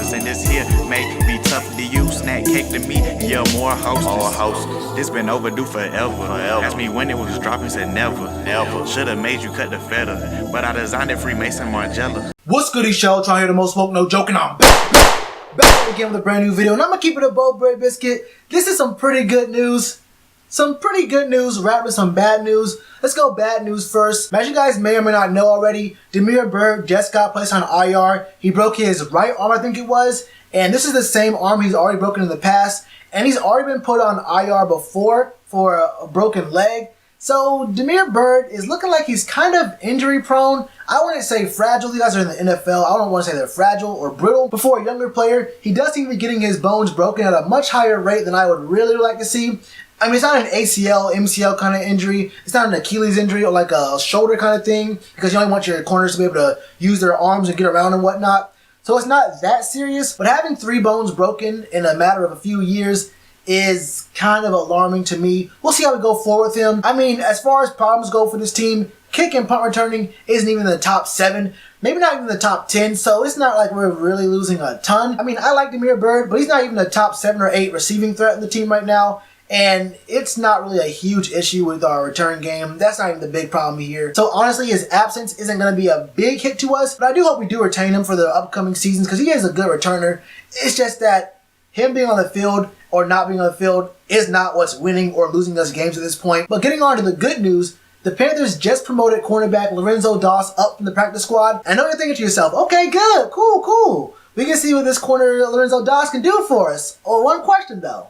hostess, and this here may be tough to you. Snack cake to me, yeah, more hostess. This been overdue forever. Asked me when it was dropping, said never. Should've made you cut the feta, but I designed it Freemason Margiela. What's good, Shellitronnn here, the most smoke, no joking. I'm back again with a brand new video, and I'm gonna keep it a bold bread biscuit. This is some pretty good news. Some pretty good news wrapped with some bad news. Let's go bad news first. As you guys may or may not know already, Damiere Byrd just got placed on IR. He broke his right arm, I think it was, and this is the same arm he's already broken in the past, and he's already been put on IR before for a broken leg. So Damiere Byrd is looking like he's kind of injury prone. I wouldn't say fragile. These guys are in the NFL. I don't want to say they're fragile or brittle. But for a younger player, he does seem to be getting his bones broken at a much higher rate than I would really like to see. I mean, it's not an ACL, MCL kind of injury. It's not an Achilles injury or like a shoulder kind of thing, because you only want your corners to be able to use their arms and get around and whatnot. So it's not that serious. But having 3 bones broken in a matter of a few years is kind of alarming to me. We'll see how we go forward with him. I mean, as far as problems go for this team, kick and punt returning isn't even in the top 7, maybe not even the top 10, so it's not like we're really losing a ton. I mean, I like Damiere Byrd, but he's not even the top 7 or 8 receiving threat in the team right now, and it's not really a huge issue with our return game. That's not even the big problem here. So honestly, his absence isn't going to be a big hit to us, but I do hope we do retain him for the upcoming seasons because he is a good returner. It's just that him being on the field or not being on the field is not what's winning or losing us games at this point. But getting on to the good news, the Panthers just promoted cornerback Lorenzo up from the practice squad. I know you're thinking to yourself, okay, good, cool. We can see what this corner Lorenzo can do for us. Oh, one question though.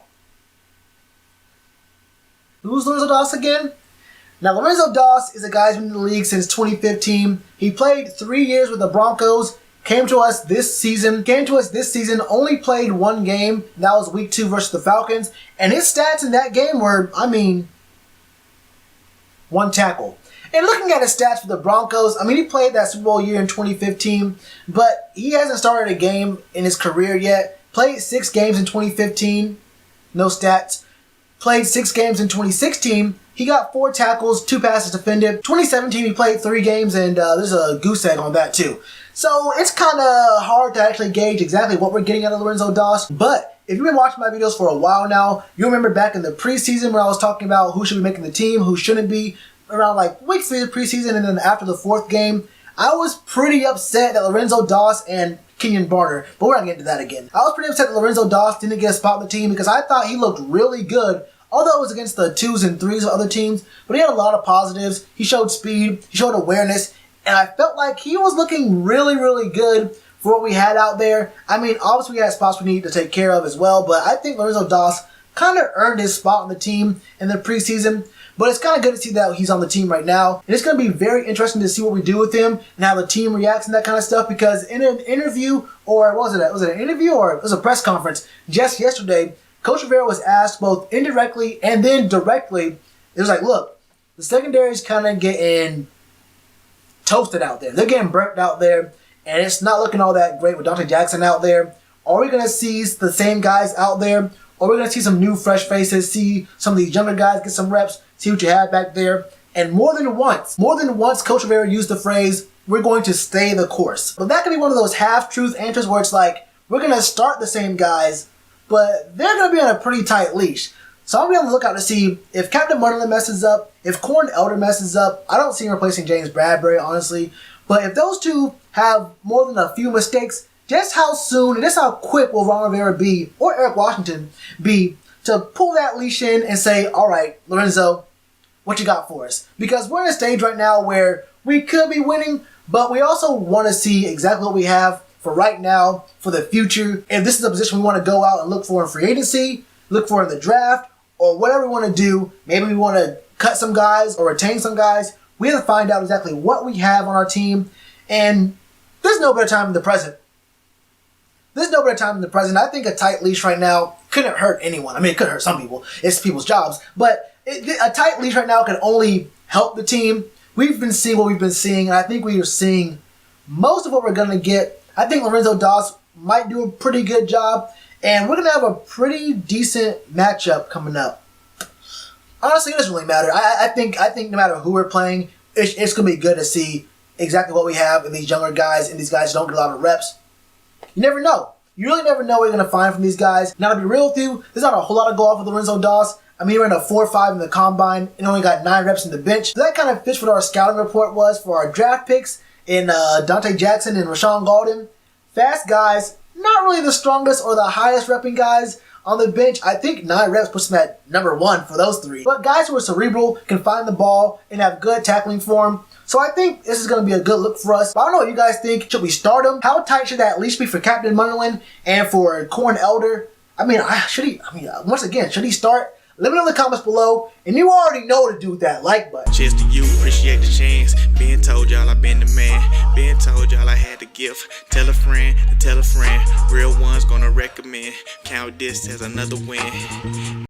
Who's Lorenzo again? Now, Lorenzo is a guy who's been in the league since 2015. He played 3 years with the Broncos. Came to us this season, only played 1 game. That was week 2 versus the Falcons. And his stats in that game were, 1 tackle. And looking at his stats for the Broncos, he played that Super Bowl year in 2015, but he hasn't started a game in his career yet. Played 6 games in 2015, no stats. Played 6 games in 2016. He got 4 tackles, 2 passes defended. 2017, he played 3 games, and there's a goose egg on that too. So it's kind of hard to actually gauge exactly what we're getting out of Lorenzo. But if you've been watching my videos for a while now, you remember back in the preseason when I was talking about who should be making the team, who shouldn't be, around like week 3 of the preseason, and then after the 4th game, I was pretty upset that Lorenzo and Kenyon Barner, but we're not getting to that again. I was pretty upset that Lorenzo didn't get a spot on the team because I thought he looked really good, although it was against the 2s and 3s of other teams, but he had a lot of positives. He showed speed, he showed awareness, and I felt like he was looking really good for what we had out there. Obviously we had spots we needed to take care of as well, but I think Lorenzo kind of earned his spot on the team in the preseason. But it's kind of good to see that he's on the team right now. And it's going to be very interesting to see what we do with him and how the team reacts and that kind of stuff. Because in an interview, or was it an interview or it was a press conference just yesterday, Coach Rivera was asked both indirectly and then directly. It was like, look, the secondary's kind of getting toasted out there. They're getting burnt out there. And it's not looking all that great with Dante Jackson out there. Are we going to see the same guys out there? Or are we going to see some new fresh faces, see some of these younger guys get some reps, see what you have back there? And more than once, Coach Rivera used the phrase, we're going to stay the course. But that could be one of those half-truth answers where it's like, we're going to start the same guys, but they're going to be on a pretty tight leash. So I'll be on the lookout to see if Captain Munnerlyn messes up, if Corn Elder messes up. I don't see him replacing James Bradbury, honestly. But if those two have more than a few mistakes, just how soon and just how quick will Ron Rivera be, or Eric Washington be, to pull that leash in and say, all right, Lorenzo, what you got for us? Because we're in a stage right now where we could be winning, but we also want to see exactly what we have for right now, for the future. If this is a position we want to go out and look for in free agency, look for in the draft, or whatever we want to do, maybe we want to cut some guys or retain some guys, we have to find out exactly what we have on our team. And there's no better time than the present. I think a tight leash right now couldn't hurt anyone. It could hurt some people. It's people's jobs. But a tight leash right now can only help the team. We've been seeing what we've been seeing, and I think we are seeing most of what we're going to get. I think Lorenzo might do a pretty good job, and we're going to have a pretty decent matchup coming up. Honestly, it doesn't really matter. I think no matter who we're playing, it's going to be good to see exactly what we have in these younger guys, and these guys don't get a lot of reps. You never know. You really never know what you're going to find from these guys. Now, to be real with you, there's not a whole lot to go off with Lorenzo Doss. I mean, he ran a 4.5 in the combine and only got 9 reps in the bench. So that kind of fits what our scouting report was for our draft picks in Dante Jackson and Rashawn Golden. Fast guys, not really the strongest or the highest repping guys on the bench. I think 9 reps puts them at number 1 for those 3. But guys who are cerebral, can find the ball, and have good tackling form. So I think this is going to be a good look for us. But I don't know what you guys think. Should we start him? How tight should that leash be for Captain Munnerlyn and for Corn Elder? I mean, once again, should he start? Let me know in the comments below. And you already know what to do with that like button. Cheers to you, appreciate the chance. Been told y'all I been the man. Been told y'all I had the gift. Tell a friend to tell a friend. Real ones gonna recommend. Count this as another win.